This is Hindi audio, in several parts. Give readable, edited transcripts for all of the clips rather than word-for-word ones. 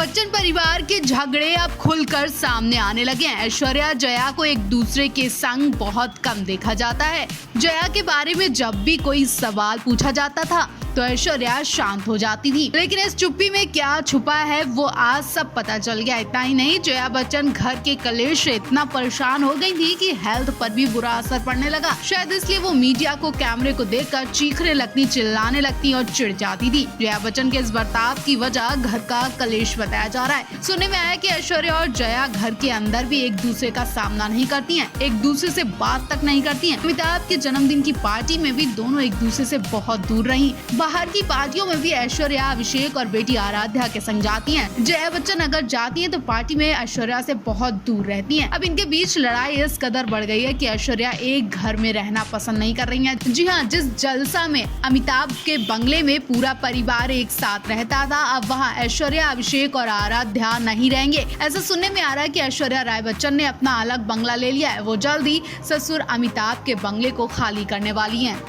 बच्चन परिवार के झगड़े अब खुलकर सामने आने लगे हैं। ऐश्वर्या जया को एक दूसरे के संग बहुत कम देखा जाता है। जया के बारे में जब भी कोई सवाल पूछा जाता था तो ऐश्वर्या शांत हो जाती थी, लेकिन इस चुप्पी में क्या छुपा है वो आज सब पता चल गया। इतना ही नहीं, जया बच्चन घर के कलेश से इतना परेशान हो गई थी कि हेल्थ पर भी बुरा असर पड़ने लगा। शायद इसलिए वो मीडिया को कैमरे को देखकर चीखने लगती, चिल्लाने लगती और चिढ़ जाती थी। जया बच्चन के इस बर्ताव की वजह घर का कलेश बताया जा रहा है। सुनने में आया कि ऐश्वर्या और जया घर के अंदर भी एक दूसरे का सामना नहीं करती हैं, एक दूसरे से बात तक नहीं करती हैं। अमिताभ के जन्मदिन की पार्टी में भी दोनों एक दूसरे से बहुत दूर रही। बाहर की पार्टियों में भी ऐश्वर्या अभिषेक और बेटी आराध्या के संग जाती हैं। जया बच्चन अगर जाती हैं तो पार्टी में ऐश्वर्या से बहुत दूर रहती हैं। अब इनके बीच लड़ाई इस कदर बढ़ गई है कि ऐश्वर्या एक घर में रहना पसंद नहीं कर रही हैं। जी हाँ, जिस जलसा में अमिताभ के बंगले में पूरा परिवार एक साथ रहता था, अब वहाँ ऐश्वर्या, अभिषेक और आराध्या नहीं रहेंगे। ऐसा सुनने में आ रहा है कि ऐश्वर्या राय बच्चन ने अपना अलग बंगला ले लिया है। वो जल्द ही ससुर अमिताभ के बंगले को खाली करने वाली हैं।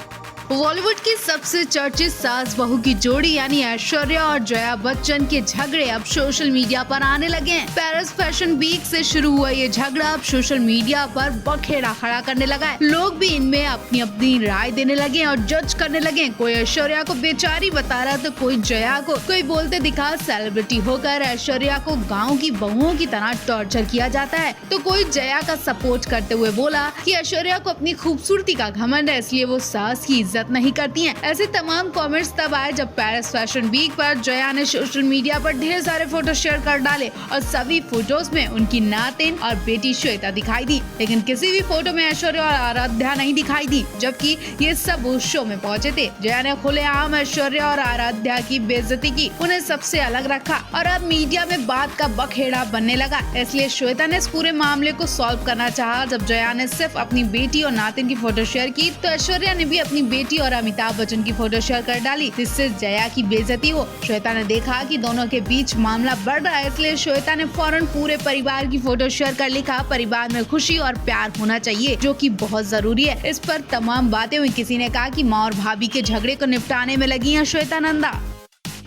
बॉलीवुड की सबसे चर्चित सास बहू की जोड़ी यानी ऐश्वर्या और जया बच्चन के झगड़े अब सोशल मीडिया पर आने लगे हैं। पेरिस फैशन वीक से शुरू हुआ ये झगड़ा अब सोशल मीडिया पर बखेड़ा खड़ा करने लगा है। लोग भी इनमें अपनी अपनी राय देने लगे और जज करने लगे। कोई ऐश्वर्या को बेचारी बता रहा तो कोई जया को। कोई बोलते दिखा सेलिब्रिटी होकर ऐश्वर्या को गाँव की बहुओं की तरह टॉर्चर किया जाता है, तो कोई जया का सपोर्ट करते हुए बोला कि ऐश्वर्या को अपनी खूबसूरती का घमंड है, इसलिए वो सास की इज्जत नहीं करती हैं। ऐसे तमाम कमेंट्स तब आए जब पेरिस फैशन वीक पर जया ने सोशल मीडिया पर ढेर सारे फोटो शेयर कर डाले और सभी फोटोज में उनकी नातिन और बेटी श्वेता दिखाई दी, लेकिन किसी भी फोटो में ऐश्वर्या और आराध्या नहीं दिखाई दी, जबकि ये सब उस शो में पहुंचे थे। जया ने खुलेआम ऐश्वर्या और आराध्या की बेइज्जती की, उन्हें सबसे अलग रखा और अब मीडिया में बात का बखेड़ा बनने लगा। इसलिए श्वेता ने इस पूरे मामले को सॉल्व करना चाहा। जब जया ने सिर्फ अपनी बेटी और नातिन की फोटो शेयर की तो ऐश्वर्या ने भी अपनी बेटी और अमिताभ बच्चन की फोटो शेयर कर डाली, जिससे जया की बेइज्जती हो। श्वेता ने देखा कि दोनों के बीच मामला बढ़ रहा है, इसलिए श्वेता ने फौरन पूरे परिवार की फोटो शेयर कर लिखा, परिवार में खुशी और प्यार होना चाहिए, जो कि बहुत जरूरी है। इस पर तमाम बातें हुई। किसी ने कहा कि माँ और भाभी के झगड़े को निपटाने में लगी हैं श्वेता नंदा।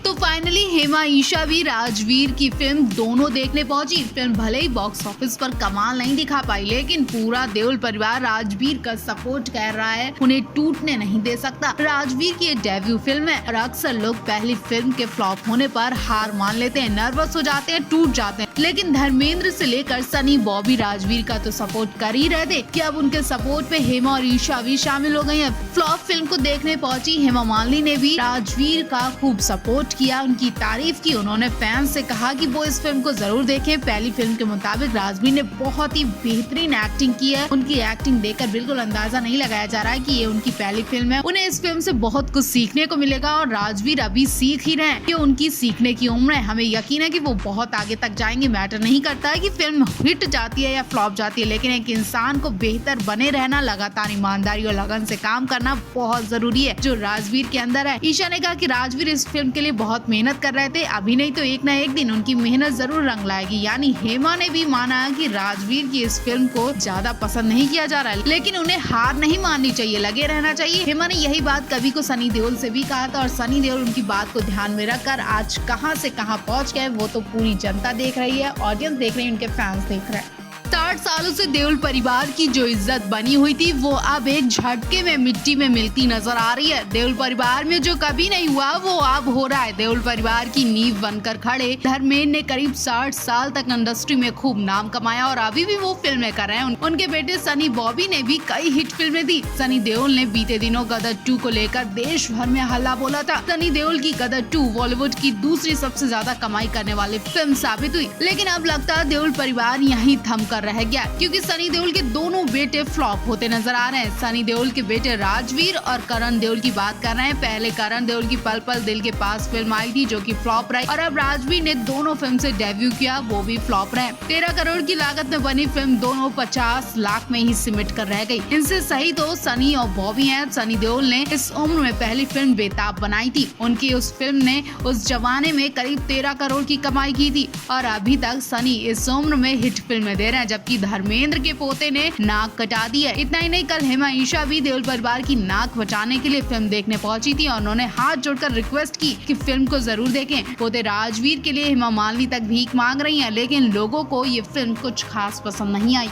तो फाइनली हेमा ईशा भी राजवीर की फिल्म दोनों देखने पहुंची। फिल्म भले ही बॉक्स ऑफिस पर कमाल नहीं दिखा पाई, लेकिन पूरा देओल परिवार राजवीर का सपोर्ट कर रहा है, उन्हें टूटने नहीं दे सकता। राजवीर की ये डेब्यू फिल्म है और अक्सर लोग पहली फिल्म के फ्लॉप होने पर हार मान लेते हैं, नर्वस हो जाते हैं, टूट जाते हैं, लेकिन धर्मेंद्र से लेकर सनी, बॉबी राजवीर का तो सपोर्ट कर ही रहे थे कि अब उनके सपोर्ट में हेमा और ईशा भी शामिल हो गई है। फ्लॉप फिल्म को देखने पहुंची हेमा मालिनी ने भी राजवीर का खूब सपोर्ट किया, उनकी तारीफ की। उन्होंने फैंस से कहा कि वो इस फिल्म को जरूर देखें। पहली फिल्म के मुताबिक राजवीर ने बहुत ही बेहतरीन एक्टिंग की है। उनकी एक्टिंग देखकर बिल्कुल अंदाजा नहीं लगाया जा रहा है कि ये उनकी पहली फिल्म है। उन्हें इस फिल्म से बहुत कुछ सीखने को मिलेगा और राजवीर अभी सीख ही रहे हैं। ये उनकी सीखने की उम्र है। हमें यकीन है कि वो बहुत आगे तक जाएंगे। मैटर नहीं करता है कि फिल्म हिट जाती है या फ्लॉप जाती है, लेकिन एक इंसान को बेहतर बने रहना, लगातार ईमानदारी और लगन से काम करना बहुत जरूरी है, जो राजवीर के अंदर है। ईशा ने कहा कि राजवीर इस फिल्म के लिए बहुत मेहनत कर रहे थे, अभी नहीं तो एक न एक दिन उनकी मेहनत जरूर रंग लाएगी। यानी हेमा ने भी माना कि राजवीर की इस फिल्म को ज्यादा पसंद नहीं किया जा रहा है, लेकिन उन्हें हार नहीं माननी चाहिए, लगे रहना चाहिए। हेमा ने यही बात कभी को सनी देओल से भी कहा था और सनी देओल उनकी बात को ध्यान में रखकर आज कहां से कहां पहुंच गए वो तो पूरी जनता देख रही है, ऑडियंस देख रही है, उनके फैंस देख रहे हैं। 60 सालों से देओल परिवार की जो इज्जत बनी हुई थी वो अब एक झटके में मिट्टी में मिलती नजर आ रही है। देओल परिवार में जो कभी नहीं हुआ वो अब हो रहा है। देओल परिवार की नींव बनकर खड़े धर्मेंद्र ने करीब 60 साल तक इंडस्ट्री में खूब नाम कमाया और अभी भी वो फिल्में कर रहे हैं। उनके बेटे सनी, बॉबी ने भी कई हिट फिल्में दी। सनी देओल ने बीते दिनों गदर 2 को लेकर देश भर में हल्ला बोला था। सनी देओल की गदर 2 बॉलीवुड की दूसरी सबसे ज्यादा कमाई करने वाली फिल्म साबित हुई, लेकिन अब लगता है देओल परिवार यहीं थम कर रह गया, क्योंकि सनी देओल के दोनों बेटे फ्लॉप होते नजर आ रहे हैं। सनी देओल के बेटे राजवीर और करण देओल की बात कर रहे हैं। पहले करण देओल की पल पल दिल के पास फिल्म आई थी जो कि फ्लॉप रही और अब राजवीर ने दोनों फिल्म से डेब्यू किया, वो भी फ्लॉप रहे। 13 करोड़ की लागत में बनी फिल्म दोनों 50 लाख में ही सिमट कर रह गई। इनसे सही तो सनी और बॉबी हैं। सनी देओल ने इस उम्र में पहली फिल्म बेताब बनाई थी। उनकी उस फिल्म ने उस जमाने में करीब 13 करोड़ की कमाई की थी और अभी तक सनी इस उम्र में हिट फिल्में दे रहे हैं, जबकि जबकि धर्मेंद्र के पोते ने नाक कटा दी है। इतना ही नहीं, कल हेमा ईशा भी देओल परिवार की नाक बचाने के लिए फिल्म देखने पहुंची थी और उन्होंने हाथ जोड़कर रिक्वेस्ट की कि फिल्म को जरूर देखें। पोते राजवीर के लिए हेमा मालिनी तक भीख मांग रही हैं, लेकिन लोगों को ये फिल्म कुछ खास पसंद नहीं आई।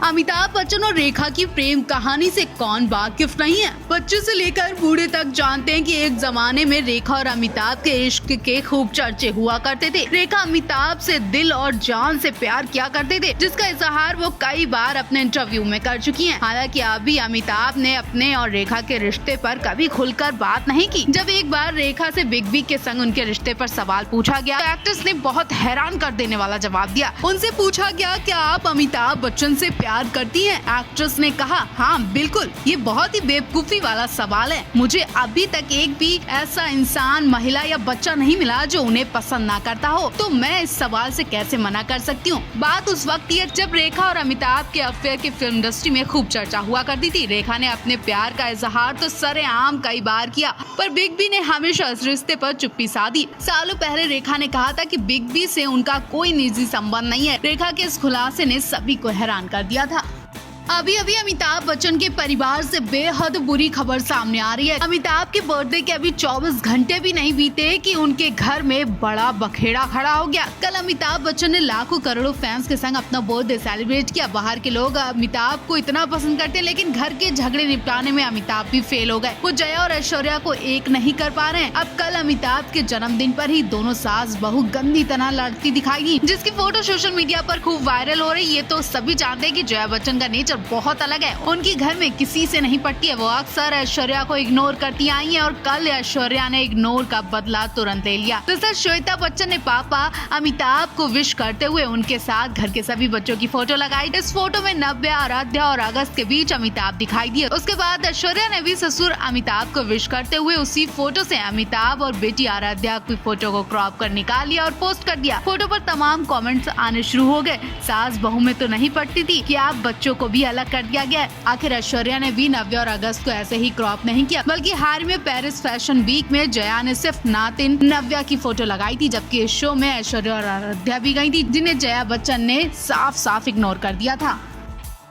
अमिताभ बच्चन और रेखा की प्रेम कहानी से कौन वाकिफ नहीं है। बच्चे से लेकर बूढ़े तक जानते हैं कि एक जमाने में रेखा और अमिताभ के इश्क के खूब चर्चे हुआ करते थे। रेखा अमिताभ से दिल और जान से प्यार किया करते थे, जिसका इजहार वो कई बार अपने इंटरव्यू में कर चुकी हैं। हालांकि अभी अमिताभ ने अपने और रेखा के रिश्ते पर कभी खुलकर बात नहीं की। जब एक बार रेखा से बिग बी के संग उनके रिश्ते पर सवाल पूछा गया, तो एक्ट्रेस ने बहुत हैरान कर देने वाला जवाब दिया। उनसे पूछा गया, क्या आप अमिताभ बच्चन से प्यार करती हैं? एक्ट्रेस ने कहा, हाँ बिल्कुल। ये बहुत ही बेवकूफी वाला सवाल है। मुझे अभी तक एक भी ऐसा इंसान, महिला या बच्चा नहीं मिला जो उन्हें पसंद ना करता हो, तो मैं इस सवाल से कैसे मना कर सकती हूँ। बात उस वक्त ये जब रेखा और अमिताभ के अफेयर की फिल्म इंडस्ट्री में खूब चर्चा हुआ करती थी। रेखा ने अपने प्यार का इजहार तो सरेआम कई बार किया, पर बिग बी ने हमेशा इस रिश्ते पर चुप्पी साधी। सालों पहले रेखा ने कहा था कि बिग बी से उनका कोई निजी संबंध नहीं है। रेखा के इस खुलासे ने सभी को हैरान कर दिया था। अभी अमिताभ बच्चन के परिवार से बेहद बुरी खबर सामने आ रही है। अमिताभ के बर्थडे के अभी 24 घंटे भी नहीं बीते कि उनके घर में बड़ा बखेड़ा खड़ा हो गया। कल अमिताभ बच्चन ने लाखों करोड़ों फैंस के संग अपना बर्थडे सेलिब्रेट किया। बाहर के लोग अमिताभ को इतना पसंद करते हैं, लेकिन घर के झगड़े निपटाने में अमिताभ भी फेल हो गए। वो जया और ऐश्वर्या को एक नहीं कर पा रहे हैं। अब कल अमिताभ के जन्मदिन पर ही दोनों सास बहू गंदी तरह लड़ती दिखाई दी, जिसकी फोटो सोशल मीडिया पर खूब वायरल हो रही है। तो सभी जानते हैं कि जया बच्चन का नेचर बहुत अलग है। उनकी घर में किसी से नहीं पटती है। वो अक्सर ऐश्वर्या को इग्नोर करती आई है और कल ऐश्वर्या ने इग्नोर का बदला तुरंत ले लिया। दरअसल श्वेता बच्चन ने पापा अमिताभ को विश करते हुए उनके साथ घर के सभी बच्चों की फोटो लगाई। इस फोटो में नव्या, आराध्या और अगस्त के बीच अमिताभ दिखाई दिए। उसके बाद ऐश्वर्या ने भी ससुर अमिताभ को विश करते हुए उसी फोटो से अमिताभ और बेटी आराध्या की फोटो को क्रॉप कर निकाल लिया और पोस्ट कर दिया। फोटो पर तमाम कमेंट्स आने शुरू हो गए। सास बहू में तो नहीं पड़ती थी कि आप बच्चों को भी अलग कर दिया गया। आखिर ऐश्वर्या ने भी नव्या और अगस्त को ऐसे ही क्रॉप नहीं किया, बल्कि हाल में पेरिस फैशन वीक में जया ने सिर्फ नातिन नव्या की फोटो लगाई थी, जबकि इस शो में ऐश्वर्या और आराध्या भी गई थी, जिन्हें जया बच्चन ने साफ साफ इग्नोर कर दिया था।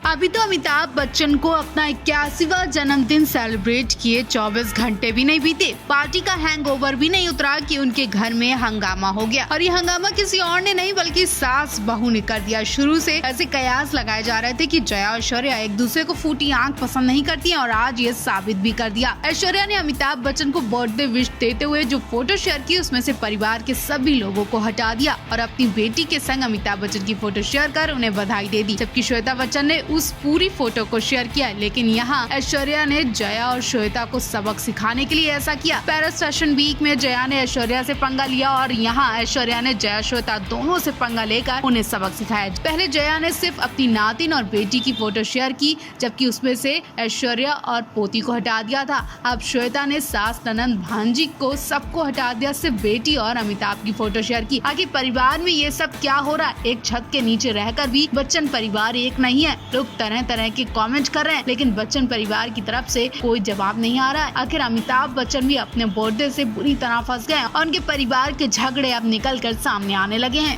अभी तो अमिताभ बच्चन को अपना 81वां जन्मदिन सेलिब्रेट किए 24 घंटे भी नहीं बीते। पार्टी का हैंगओवर भी नहीं उतरा कि उनके घर में हंगामा हो गया। और ये हंगामा किसी और ने नहीं बल्कि सास बहू ने कर दिया। शुरू से ऐसे कयास लगाए जा रहे थे कि जया और ऐश्वर्या एक दूसरे को फूटी आंख पसंद नहीं करती हैं, और आज ये साबित भी कर दिया। ऐश्वर्या ने अमिताभ बच्चन को बर्थडे विश देते हुए जो फोटो शेयर की, उसमें से परिवार के सभी लोगों को हटा दिया और अपनी बेटी के संग अमिताभ बच्चन की फोटो शेयर कर उन्हें बधाई दे दी। जबकि श्वेता बच्चन ने उस पूरी फोटो को शेयर किया, लेकिन यहाँ ऐश्वर्या ने जया और श्वेता को सबक सिखाने के लिए ऐसा किया। पेरिस फैशन वीक में जया ने ऐश्वर्या से पंगा लिया और यहाँ ऐश्वर्या ने जया श्वेता दोनों से पंगा लेकर उन्हें सबक सिखाया। पहले जया ने सिर्फ अपनी नातिन और बेटी की फोटो शेयर की, जबकि उसमें से ऐश्वर्या और पोती को हटा दिया था। अब श्वेता ने सास, ननंद, भांजी को सबको हटा दिया, सिर्फ बेटी और अमिताभ की फोटो शेयर की। आखिर परिवार में ये सब क्या हो रहा है? एक छत के नीचे रहकर भी बच्चन परिवार एक नहीं है। लोग तरह तरह के कमेंट कर रहे हैं, लेकिन बच्चन परिवार की तरफ से कोई जवाब नहीं आ रहा है। आखिर अमिताभ बच्चन भी अपने बर्थडे से बुरी तरह फंस गए और उनके परिवार के झगड़े अब निकल कर सामने आने लगे हैं।